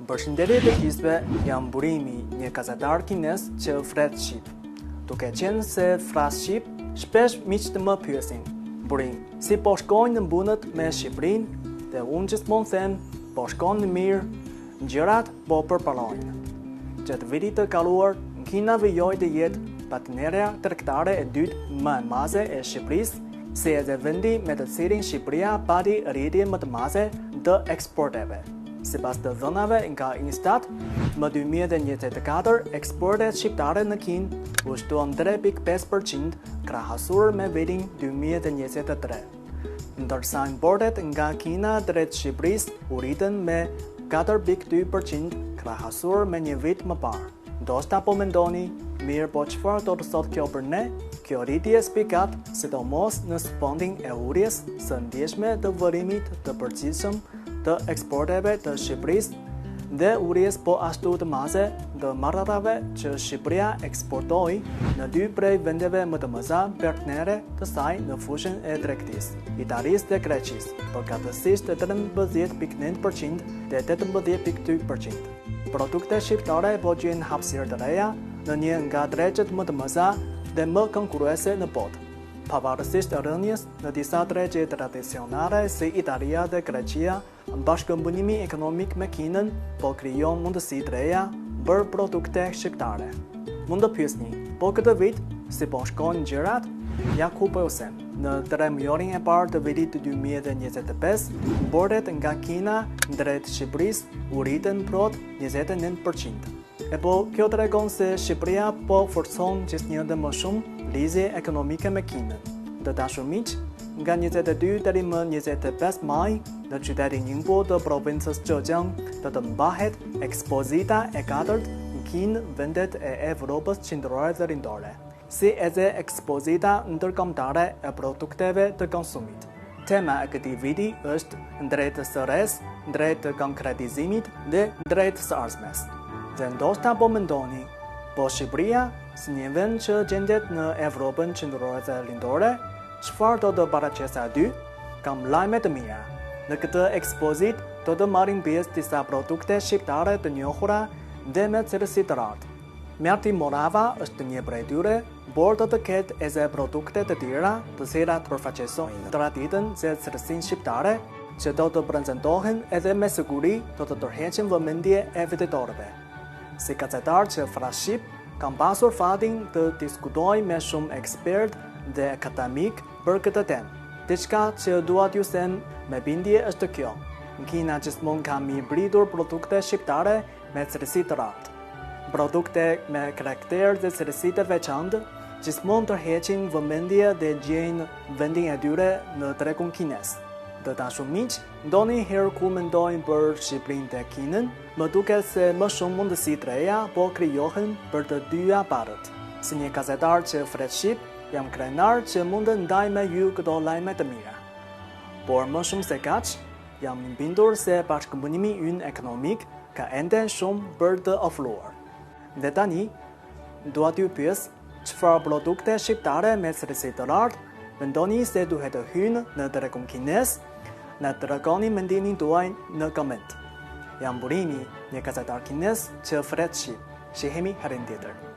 Përshëndetje të gjithëve, jam Burimi, një gazetar kines që flet shqip. Duke qenë se flas shqip, shpesh miqtë më pyesin: Burim, si po shkojnë në mbunët me Shqipërinë? Dhe unë gjithmonë them, po shkon në mirë, gjërat po përparojnë. Gjatë vitit të kaluar, Kina vijoi të jetë partnerja tregtare e dytë më e madhe e Shqipërisë, si edhe vendi me të cilin Shqipëria pati rritje më të madhe të eksporteve. Sipas të dhënave nga Instat, më 2024 eksportet shqiptare në Kinë u shtuan 3.5% krahasuar me vitin 2023, ndërsa importet nga Kina drejt Shqipërisë u rritën me 4.2% krahasuar me një vit më parë. Ndoshta po mendoni, mirë, po çfarë do të thotë kjo për ne? Kjo rritje spikat, sidomos në sfondin e urjes së ndjeshme të vërimit të përgjithshëm të eksporteve të Shqipërisë dhe urjes po ashtu të madhe të marrëdhënieve që Shqipëria eksportoi në dy prej vendeve më të mëdha partnere të saj në fushën e tregtisë, Italisë dhe Greqisë, përkatësisht 18.9% dhe 18.2%. Produktet shqiptare po gjejnë hapësirë të reja në një nga tregjet më të mëdha dhe më konkurruese në botë. Pavarësisht rënies në disa tregje tradicionale si Italia dhe Greqia, bashkëpunimi ekonomik me Kinën po krijon mundësi të reja për produkte shqiptare. Mund të pyesni, po këtë vit si po shkojnë gjërat? Ja ku po them. Në 3 mujorin e parë të vitit 2025, importet nga Kina drejt Shqipërisë u rritën prot 29%. E po, kjo tregon se Shqipëria po forcon gjithnjë më shumë lidhje ekonomike me Kinën. Të dashur miq, nga 22 deri më 25 maj, në qytetin Ningbo të provincës Zhejiang, do të mbahet ekspozita e 4 në Kinë, vendet e Evropës qendrore dhe lindore, si edhe ekspozita ndërkombëtare e produkteve të konsumit. Tema e këtij viti është drejtë së res, drejtë konkretizimit dhe drejtë së ardhmes. Dhe ndoshta po mendoni, po Shqipëria, si një vend që gjendet në Evropën qendrore dhe lindore, çfarë do të paraqesë aty? Kam lajme të mira. Në këtë ekspozit do të marrin pjesë disa produkte shqiptare të njohura dhe me cilësi të lartë. Mjarti Morava është një prej tyre, por do të ketë edhe produkte të tjera të cilat përfaqësojnë traditën dhe cilësinë shqiptare, që do të prezantohen edhe me siguri do të tërheqin vëmendje e vizitorëve. Si gazetar që flas shqip, kam pasur fatin të diskutoj me shumë ekspert dhe akademik për këtë temë. Diçka që dua t'ju them me bindje është kjo: në Kina gjithmonë ka mirëpritur produkte shqiptare me cilësi të lartë. Produkte me karakter dhe cilësi të veçantë gjithmonë tërheqin vëmendje dhe gjejnë vendin e tyre në tregun kines. Të dashur miq, ndonjë herë kur mendojmë për Shqipërinë dhe Kinën, më duket se më shumë mundësi të reja po krijohen për të dyja palët. Si një gazetar që flet shqip, jam krenar që mund të ndaj me ju këto lajme të mira. Por më shumë se kaq, jam i bindur se bashkëpunimi ynë ekonomik ka ende shumë për të ofruar. Dhe tani, dua t'ju pyes, çfarë produkte shqiptare me cilësi të lartë mendoni se duhet të hyjnë në tregun kines? Na tregoni mendimin tuaj në koment. Jam Burimi, një gazetar kines që flet shqip. Shihemi herën tjetër.